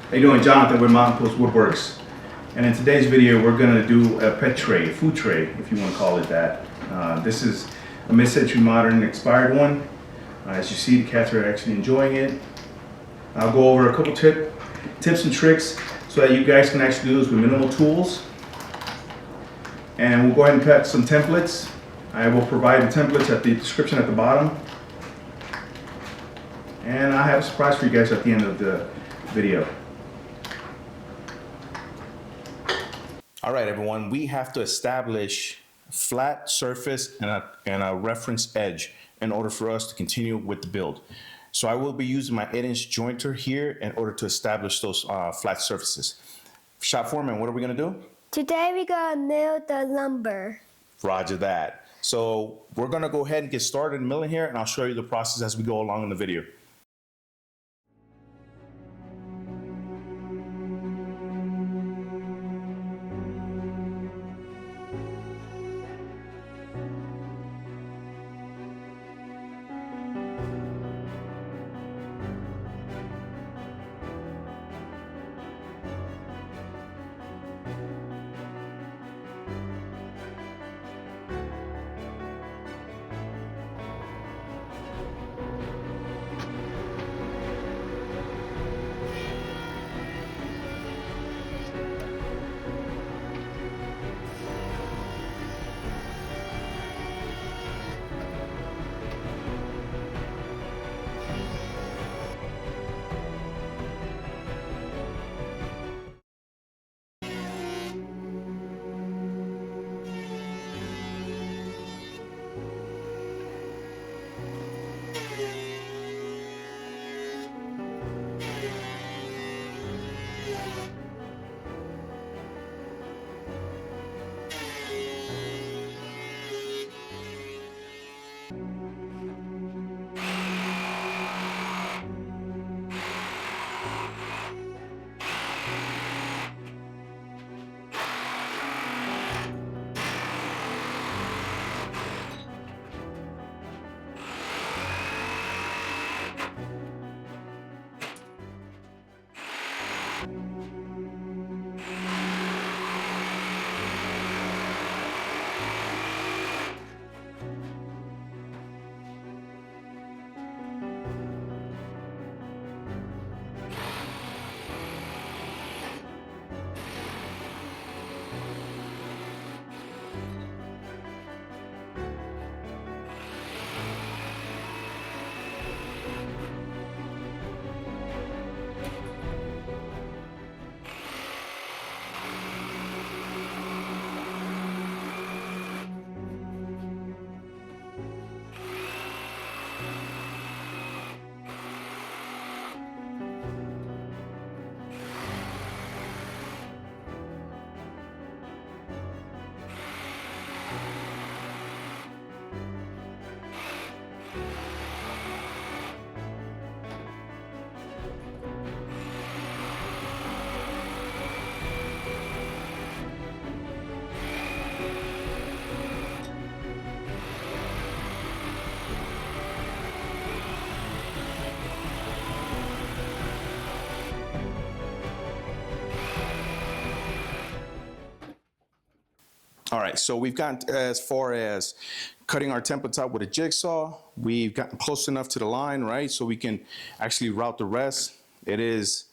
How you doing? Jonathan with Mountain Post Woodworks. And in today's video, we're going to do a pet tray, food tray, if you want to call it that. This is a mid-century modern expired one. As you see, the cats are actually enjoying it. I'll go over a couple tips and tricks so that you guys can actually do this with minimal tools. And we'll go ahead and cut some templates. I will provide the templates at the description at the bottom. And I have a surprise for you guys at the end of the video. All right, everyone, we have to establish a flat surface and a reference edge in order for us to continue with the build. So I will be using my 8-inch jointer here in order to establish those flat surfaces. Shop foreman, what are we gonna do? Today we're gonna mill the lumber. Roger that. So we're gonna go ahead and get started milling here, and I'll show you the process as we go along in the video. All right, so we've gotten as far as cutting our templates out with a jigsaw. We've gotten close enough to the line, right? So we can actually route the rest. It is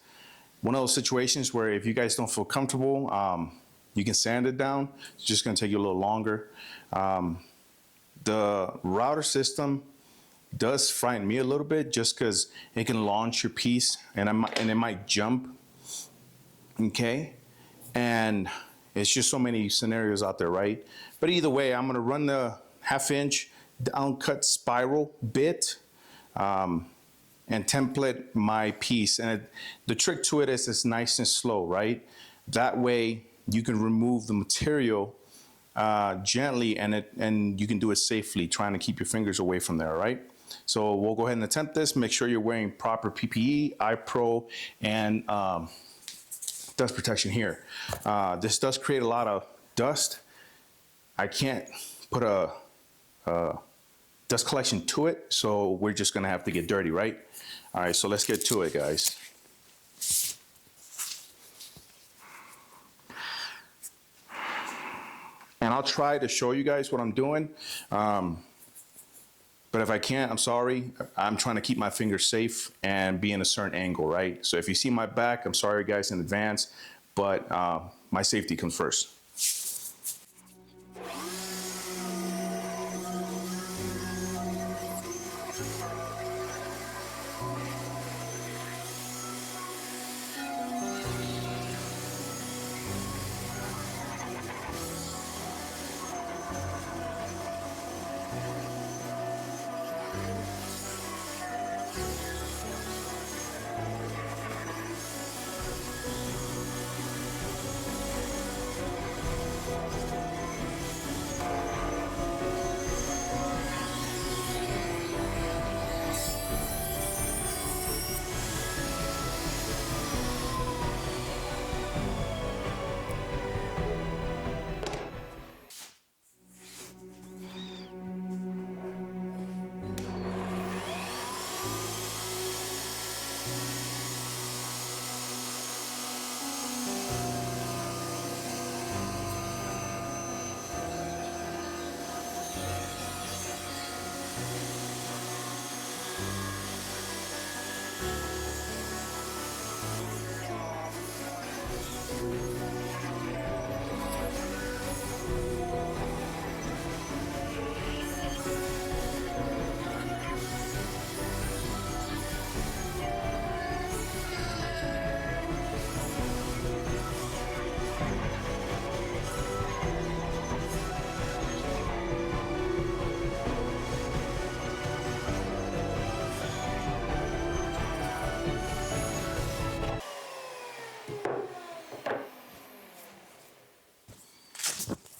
one of those situations where if you guys don't feel comfortable, you can sand it down. It's just gonna take you a little longer. The router system does frighten me a little bit just because it can launch your piece and it might jump, okay? And it's just so many scenarios out there, right? But either way, I'm gonna run the 1/2-inch downcut spiral bit and template my piece. And the trick to it is it's nice and slow, right? That way you can remove the material gently and you can do it safely, trying to keep your fingers away from there, right? So we'll go ahead and attempt this. Make sure you're wearing proper PPE, eye pro, and dust protection here. This does create a lot of dust. I can't put a dust collection to it, so we're just gonna have to get dirty, right? All right, so let's get to it, guys. And I'll try to show you guys what I'm doing. But if I can't, I'm sorry. I'm trying to keep my fingers safe and be in a certain angle, right? So if you see my back, I'm sorry guys in advance, but my safety comes first.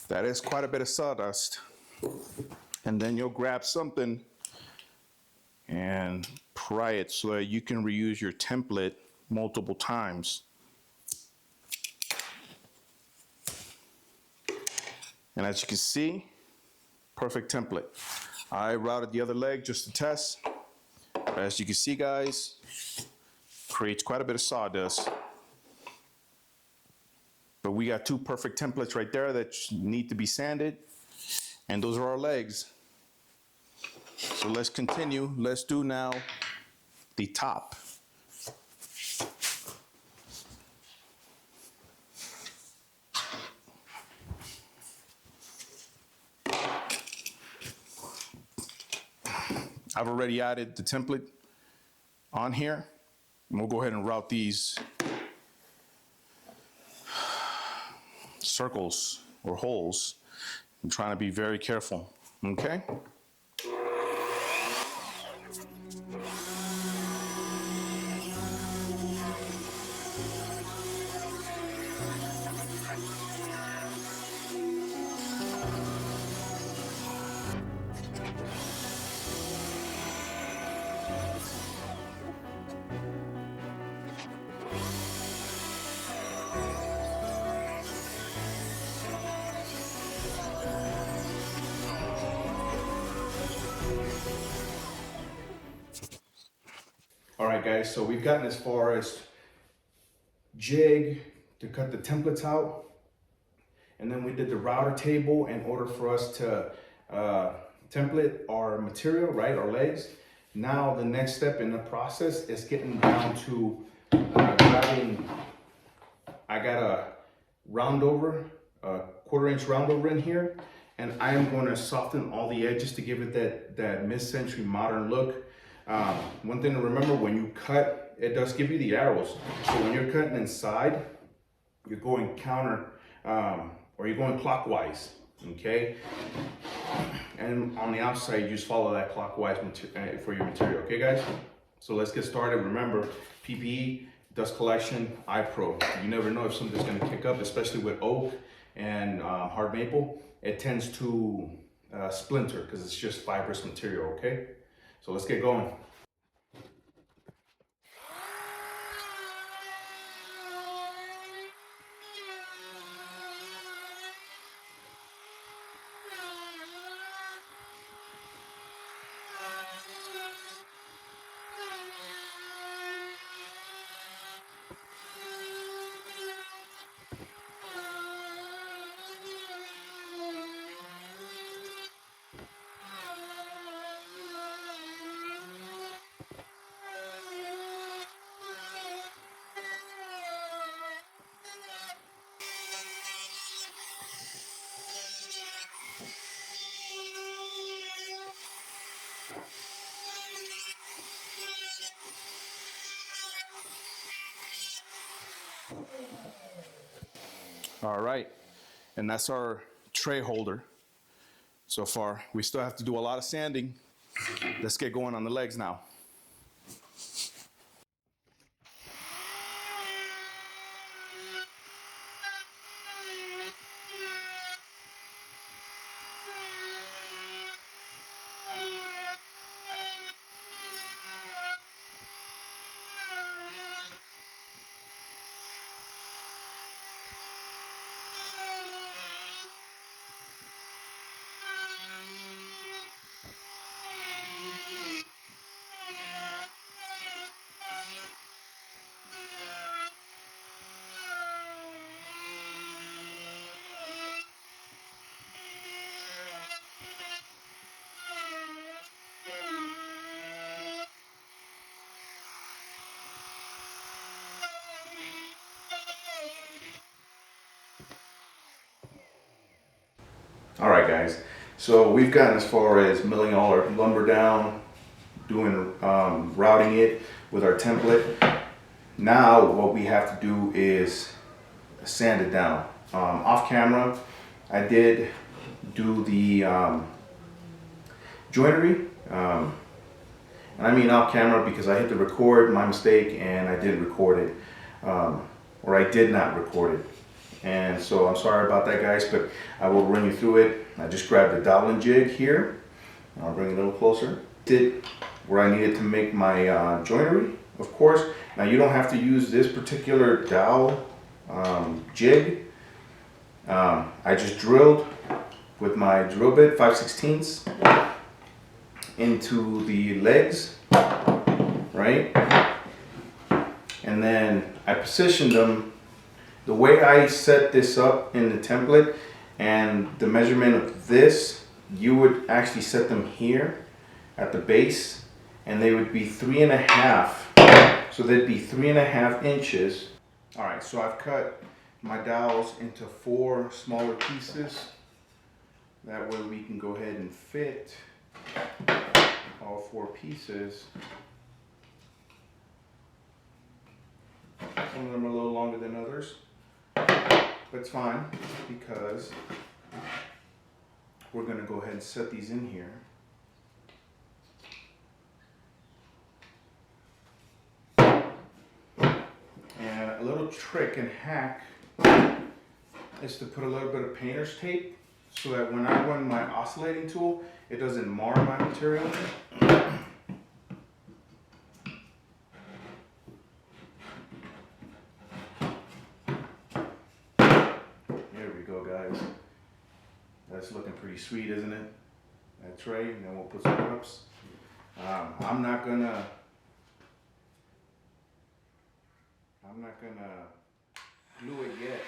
That is quite a bit of sawdust. And then you'll grab something and pry it so that you can reuse your template multiple times. And as you can see, perfect template. I routed the other leg just to test. As you can see, guys, creates quite a bit of sawdust. But we got two perfect templates right there that need to be sanded. And those are our legs. So let's continue. Let's do now the top. I've already added the template on here. And we'll go ahead and route these circles or holes. I'm trying to be very careful, okay? All right, guys, so we've gotten as far as jig to cut the templates out. And then we did the router table in order for us to template our material, right, our legs. Now the next step in the process is getting down to grabbing, I got a round over, a 1/4 inch round over in here. And I am going to soften all the edges to give it that mid-century modern look. One thing to remember, when you cut, it does give you the arrows. So when you're cutting inside, you're going counter, or you're going clockwise, okay? And on the outside, you just follow that clockwise for your material, okay guys? So let's get started. Remember, PPE, dust collection, iPro. You never know if something's gonna kick up, especially with oak and hard maple. It tends to splinter because it's just fibrous material, okay? So let's get going. All right, and that's our tray holder so far. We still have to do a lot of sanding. Let's get going on the legs now. All right, guys. So we've gotten as far as milling all our lumber down, doing routing it with our template. Now what we have to do is sand it down. Off camera, I did do the joinery. And I mean off camera because I hit the record, my mistake, and I didn't record it. Or I did not record it. And so I'm sorry about that, guys, but I will run you through it. I just grabbed the dowel jig here. I'll bring it a little closer. Did where I needed to make my joinery, of course. Now you don't have to use this particular dowel jig. I just drilled with my drill bit 5/16 into the legs, right? And then I positioned them the way I set this up in the template, and the measurement of this, you would actually set them here at the base, and they would be 3.5. So they'd be 3.5 inches. All right, so I've cut my dowels into 4 smaller pieces. That way we can go ahead and fit all 4 pieces. Some of them are a little longer than others, but it's fine because we're going to go ahead and set these in here. And a little trick and hack is to put a little bit of painter's tape so that when I run my oscillating tool, it doesn't mar my material. There we go, guys. That's looking pretty sweet, isn't it? That tray, and then we'll put some cups. I'm not gonna glue it yet.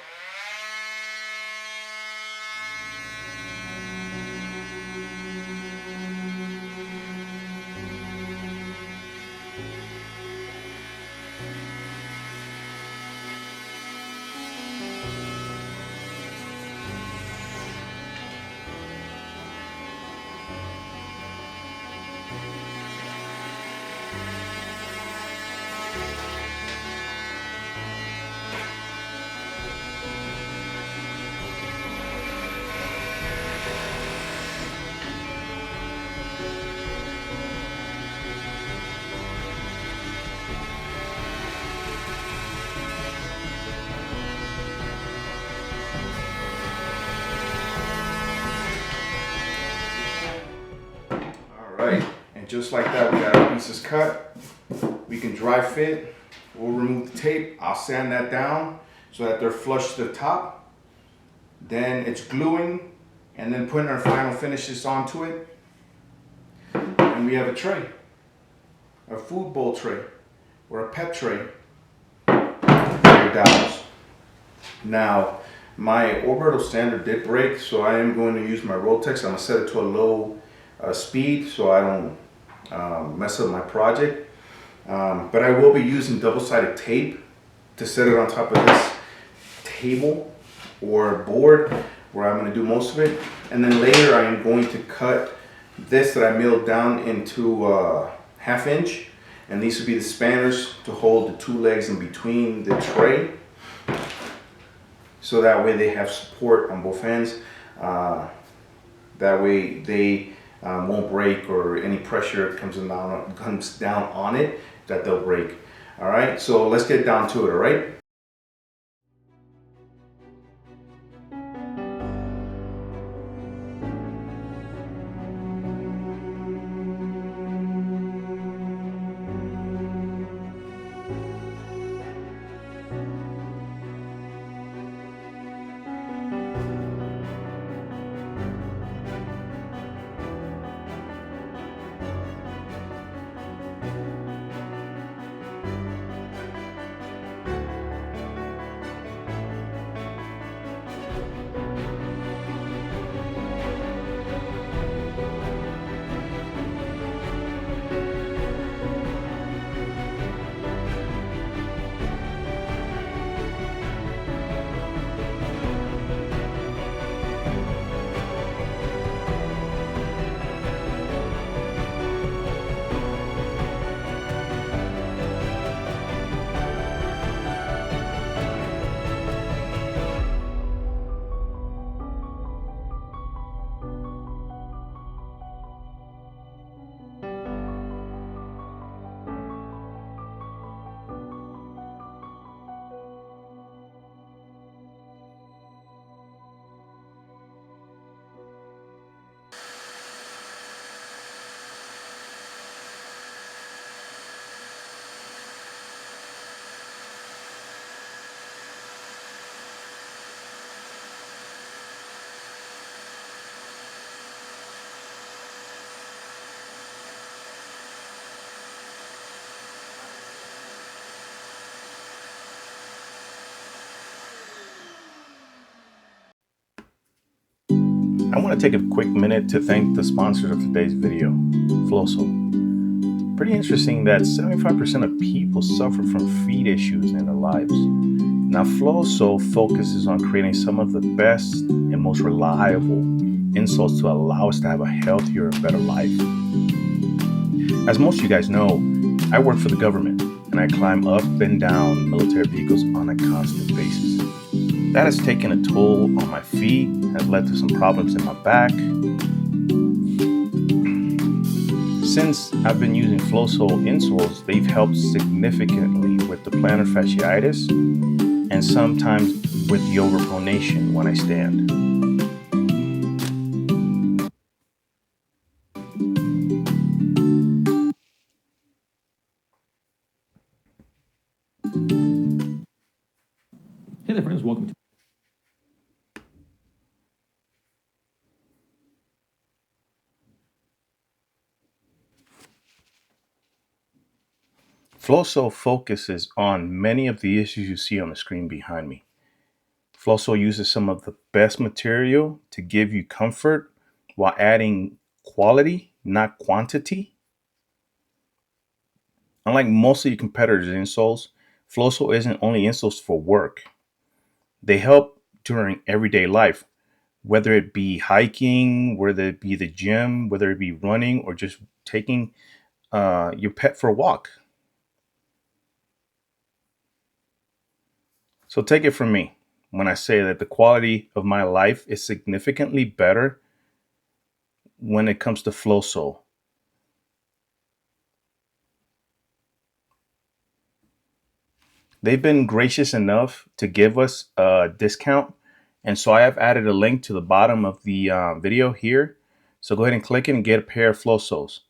Right, and just like that, we got our pieces cut. We can dry fit. We'll remove the tape. I'll sand that down so that they're flush to the top. Then it's gluing and then putting our final finishes onto it. And we have a tray, a food bowl tray or a pet tray for your dowels. Now, my orbital standard did break, so I am going to use my Rotex. I'm going to set it to a low speed so I don't mess up my project. But I will be using double-sided tape to set it on top of this table or board where I'm going to do most of it. And then later I am going to cut this that I milled down into 1/2 inch. And these will be the spanners to hold the 2 legs in between the tray. so that way they have support on both ends. That way they won't break, or any pressure comes down on it, that they'll break. All right, so let's get down to it. All right. I want to take a quick minute to thank the sponsors of today's video, Floso. Pretty interesting that 75% of people suffer from feet issues in their lives. Now, Floso focuses on creating some of the best and most reliable insoles to allow us to have a healthier and better life. As most of you guys know, I work for the government and I climb up and down military vehicles on a constant basis. That has taken a toll on my feet, has led to some problems in my back. Since I've been using Floso insoles, they've helped significantly with the plantar fasciitis and sometimes with the overpronation when I stand. Hey there friends, welcome to Floso focuses on many of the issues you see on the screen behind me. Floso uses some of the best material to give you comfort while adding quality, not quantity. Unlike most of your competitors' insoles, Floso isn't only insoles for work. They help during everyday life, whether it be hiking, whether it be the gym, whether it be running, or just taking your pet for a walk. So take it from me when I say that the quality of my life is significantly better when it comes to Floso. They've been gracious enough to give us a discount. And so I have added a link to the bottom of the video here. So go ahead and click it and get a pair of Flosos.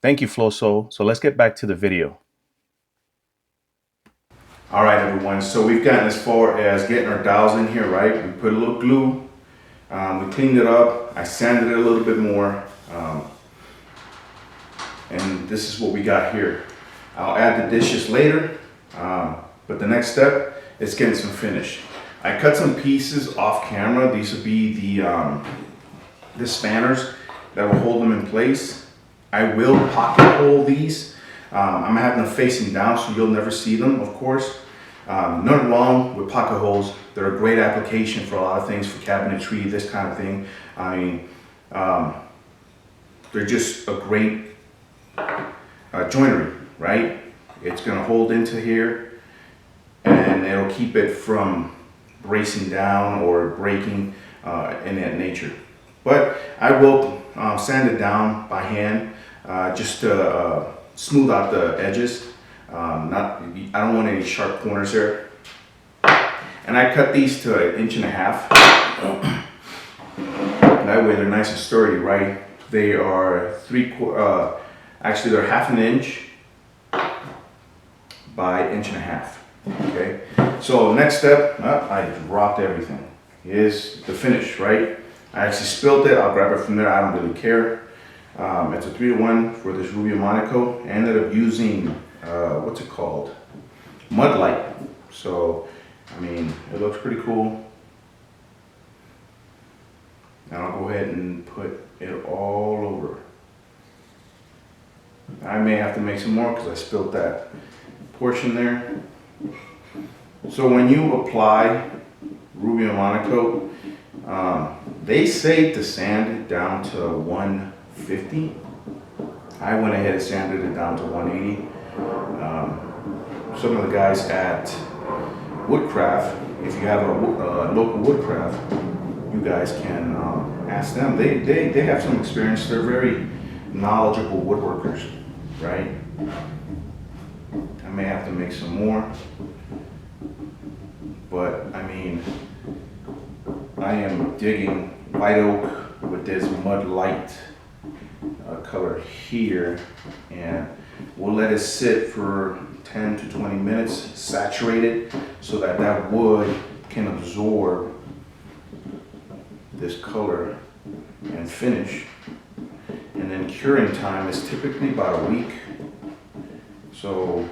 Thank you, Floso. So let's get back to the video. All right, everyone. So we've gotten as far as getting our dowels in here, right? We put a little glue. We cleaned it up. I sanded it a little bit more. And this is what we got here. I'll add the dishes later, but the next step is getting some finish. I cut some pieces off camera. These would be the spanners that will hold them in place. I will pocket hole these. I'm gonna have them facing down so you'll never see them, of course. Nothing wrong with pocket holes. They're a great application for a lot of things, for cabinetry, this kind of thing. I mean, they're just a great joinery, right? It's gonna hold into here. and it'll keep it from racing down or breaking in that nature. But I will sand it down by hand just to smooth out the edges. I don't want any sharp corners there. And I cut these to 1.5 inches. That way they're nice and sturdy, right? They are actually they're 1/2 inch by 1.5 inches. Okay. So next step, I dropped everything, is the finish, right? I actually spilled it. I'll grab it from there. I don't really care. It's a 3-to-1 for this Rubio Monaco. I ended up using what's it called? Mud light. So I mean, it looks pretty cool. And I'll go ahead and put it all over. I may have to make some more because I spilled that portion there. So when you apply Rubio Monaco, they say to sand it down to 150. I went ahead and sanded it down to 180. Some of the guys at Woodcraft, if you have a local Woodcraft, you guys can ask them. They have some experience. They're very knowledgeable woodworkers, right? I may have to make some more, but I mean, I am digging white oak with this mud light color here, and we'll let it sit for 10 to 20 minutes, saturated, so that that wood can absorb this color and finish. And then curing time is typically about a week, so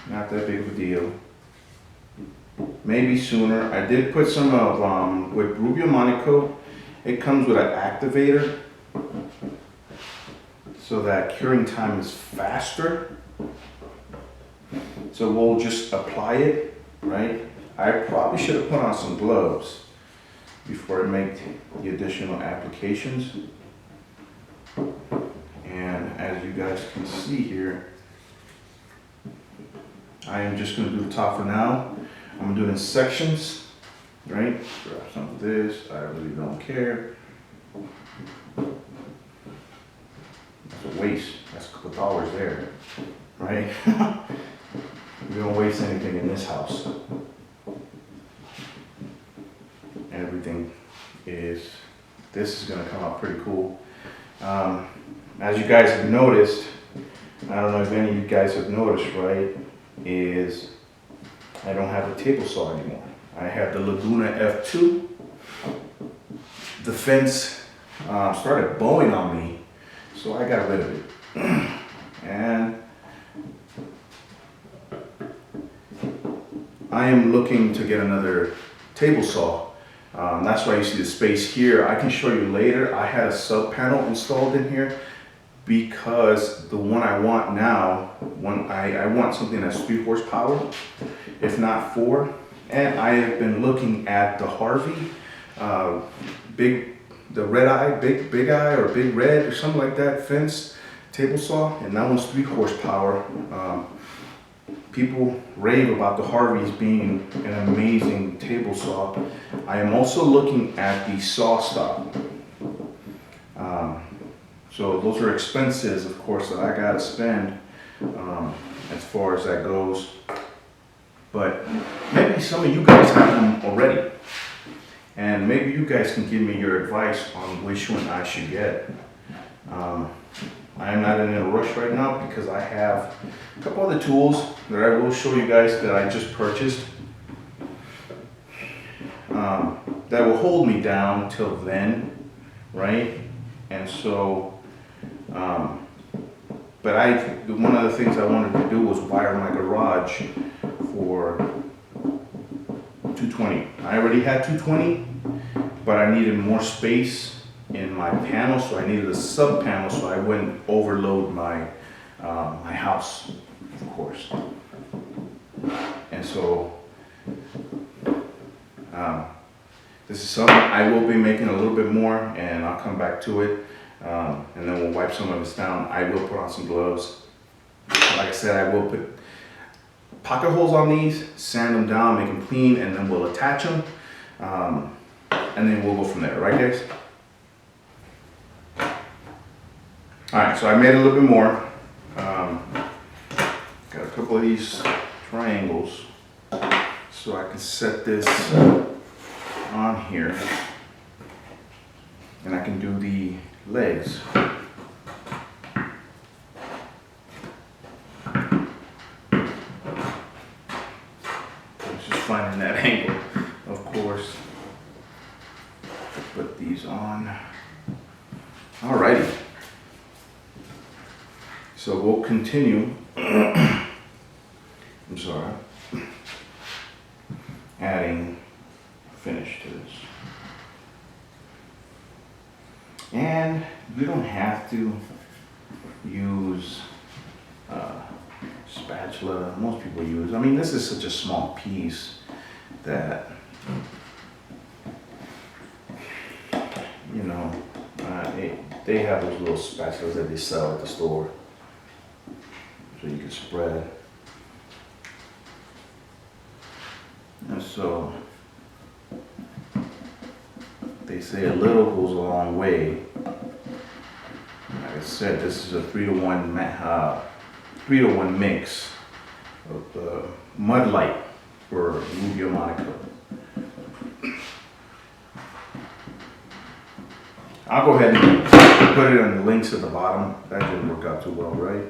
not that big of a deal. Maybe sooner. I did put some of with Rubio Monaco. It comes with an activator, so that curing time is faster. So we'll just apply it, right? I probably should have put on some gloves before I make the additional applications. And as you guys can see here, I am just going to do the top for now. I'm going to do it in sections, right? Grab some of this. I really don't care. That's a waste. That's a couple dollars there, right? We don't waste anything in this house. Everything is, this is going to come out pretty cool. As you guys have noticed, I don't know if any of you guys have noticed, right, is I don't have a table saw anymore. I have the Laguna F2. The fence started bowing on me, so I got rid of it. And I am looking to get another table saw. That's why you see the space here. I can show you later. I had a sub panel installed in here because the one I want now, I want something that's 3 horsepower, if not 4. And I have been looking at the Harvey, the red eye, big eye, or big red, or something like that, fence table saw, and that one's 3 horsepower. People rave about the Harveys being an amazing table saw. I am also looking at the saw stop. So those are expenses, of course, that I gotta spend as far as that goes. But maybe some of you guys have them already. And maybe you guys can give me your advice on which one I should get. I am not in a rush right now because I have a couple other tools that I will show you guys that I just purchased that will hold me down till then, right? And so, but one of the things I wanted to do was wire my garage for 220. I already had 220, but I needed more space in my panel, so I needed a sub panel so I wouldn't overload my my house, of course. And so this is something I will be making a little bit more, and I'll come back to it, and then we'll wipe some of this down. I will put on some gloves. Like I said, I will put pocket holes on these, sand them down, make them clean, and then we'll attach them. And then we'll go from there, right guys? All right, so I made a little bit more. Got a couple of these triangles, so I can set this on here, and I can do the legs. Just finding that angle, of course. Put these on. Alrighty. So we'll continue. I'm sorry. Adding finish to this. And you don't have to use spatula. Most people use. I mean, this is such a small piece that, you know, they have those little spatulas that they sell at the store, so you can spread. And so they say a little goes a long way. Like I said, this is a 3-to-1 mix of the Mud Light for Rubio Monaco. I'll go ahead and put it in the links at the bottom. That didn't work out too well, right?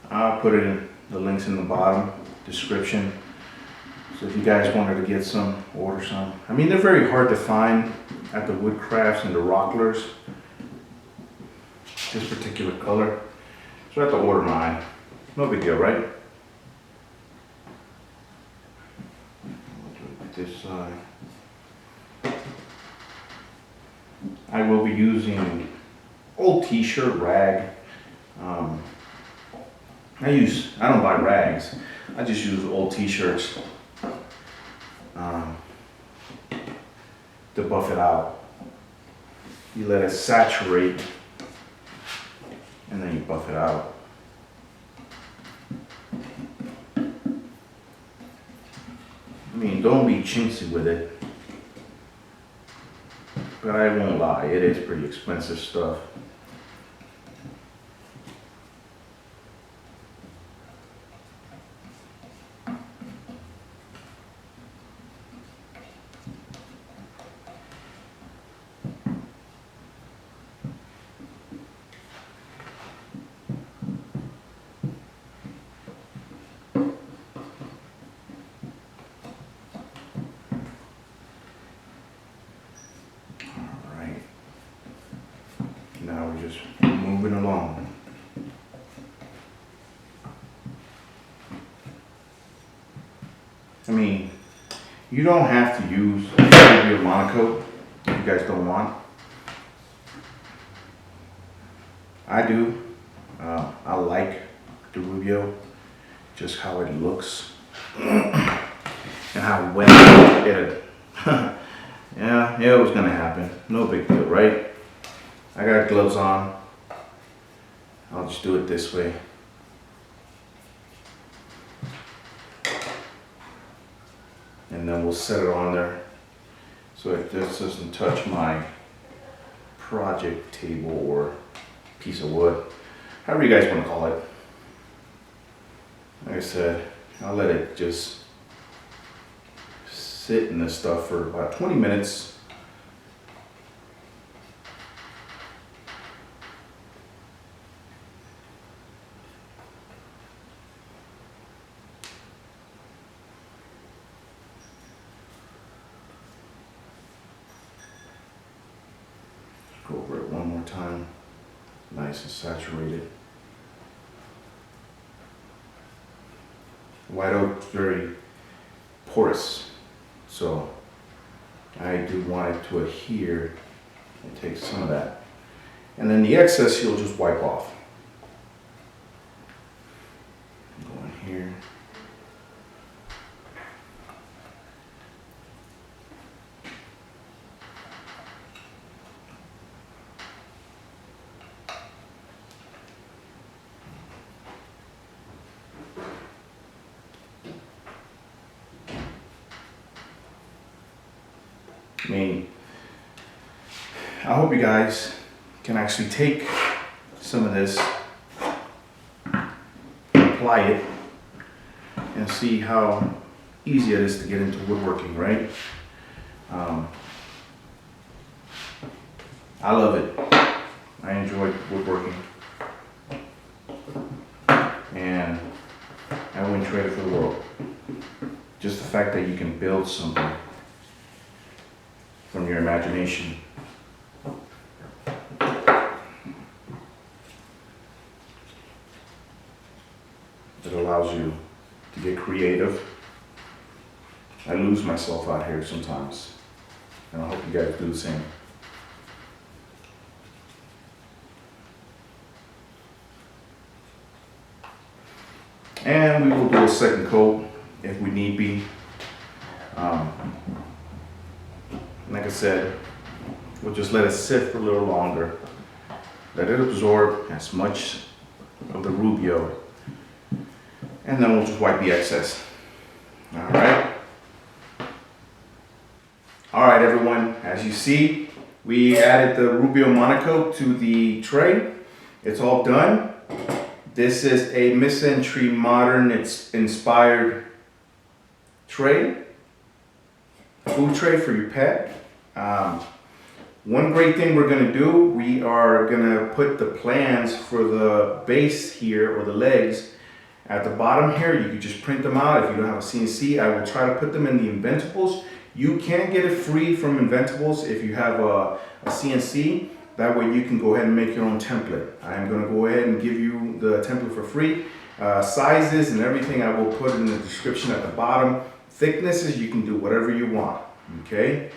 I'll put it in the links in the bottom description. So if you guys wanted to get some, order some. I mean, they're very hard to find at the Woodcrafts and the Rocklers. This particular color. So I have to order mine. No big deal, right? This side. I will be using old t-shirt rag. I don't buy rags. I just use old t-shirts to buff it out. You let it saturate and then you buff it out. I mean, don't be chintzy with it. But I won't lie, it is pretty expensive stuff. Now we're just moving along. I mean, you don't have to use Rubio Monaco if you guys don't want. I do. I like the Rubio, just how it looks and how well it. Yeah, it was gonna happen. No big deal, right? I got gloves on. I'll just do it this way. And then we'll set it on there so it just doesn't touch my project table or piece of wood. However you guys want to call it. Like I said, I'll let it just sit in this stuff for about 20 minutes. Go over it one more time, nice and saturated. White oak's very porous, so I do want it to adhere and take some of that. And then the excess you'll just wipe off. Go in here. I mean, I hope you guys can actually take some of this, apply it, and see how easy it is to get into woodworking, right? I love it. I enjoy woodworking. And I wouldn't trade it for the world. Just the fact that you can build something from your imagination. It allows you to get creative. I lose myself out here sometimes, and I hope you guys do the same. And we will do a second coat if we need be. Like I said, we'll just let it sit for a little longer. Let it absorb as much of the Rubio, and then we'll just wipe the excess. All right. All right, everyone. As you see, we added the Rubio Monocoat to the tray. It's all done. This is a mid-century modern, it's inspired tray, food tray for your pet. One great thing we're gonna do, we are gonna put the plans for the base here, or the legs, at the bottom here. You can just print them out if you don't have a CNC. I will try to put them in the Inventables. You can get it free from Inventables if you have a CNC. That way you can go ahead and make your own template. I'm gonna go ahead and give you the template for free. Sizes and everything I will put in the description at the bottom. Thicknesses, you can do whatever you want, okay?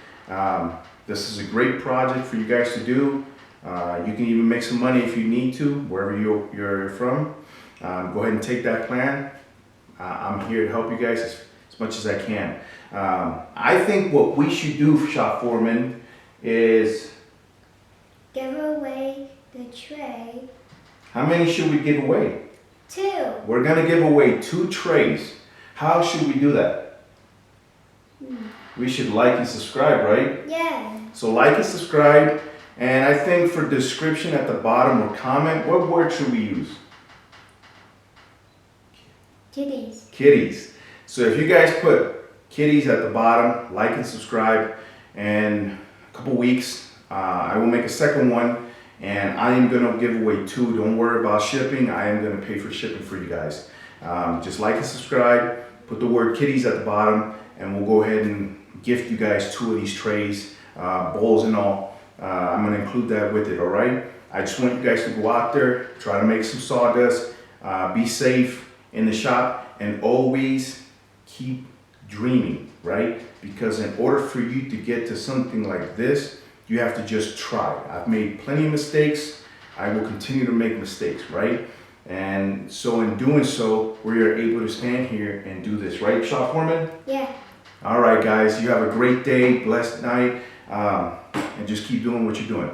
This is a great project for you guys to do. You can even make some money if you need to, wherever you're from. Go ahead and take that plan. I'm here to help you guys as much as I can. I think what we should do, shop foreman, is Give away the tray. how many should we give away? 2. We're gonna give away 2 trays. How should we do that? We should like and subscribe, right? Yeah. So like and subscribe, and I think for description at the bottom or comment, what word should we use? Kitties. Kitties. So if you guys put kitties at the bottom, like and subscribe, and a couple weeks, I will make a second one, and I am gonna give away 2. Don't worry about shipping. I am gonna pay for shipping for you guys. Just like and subscribe, put the word kitties at the bottom, and we'll go ahead and gift you guys 2 of these trays, bowls and all. I'm gonna include that with it, all right? I just want you guys to go out there, try to make some sawdust, be safe in the shop, and always keep dreaming, right? Because in order for you to get to something like this, you have to just try. I've made plenty of mistakes. I will continue to make mistakes, right? And so in doing so, we are able to stand here and do this, right, shop foreman? Yeah. All right, guys, you have a great day, blessed night, and just keep doing what you're doing.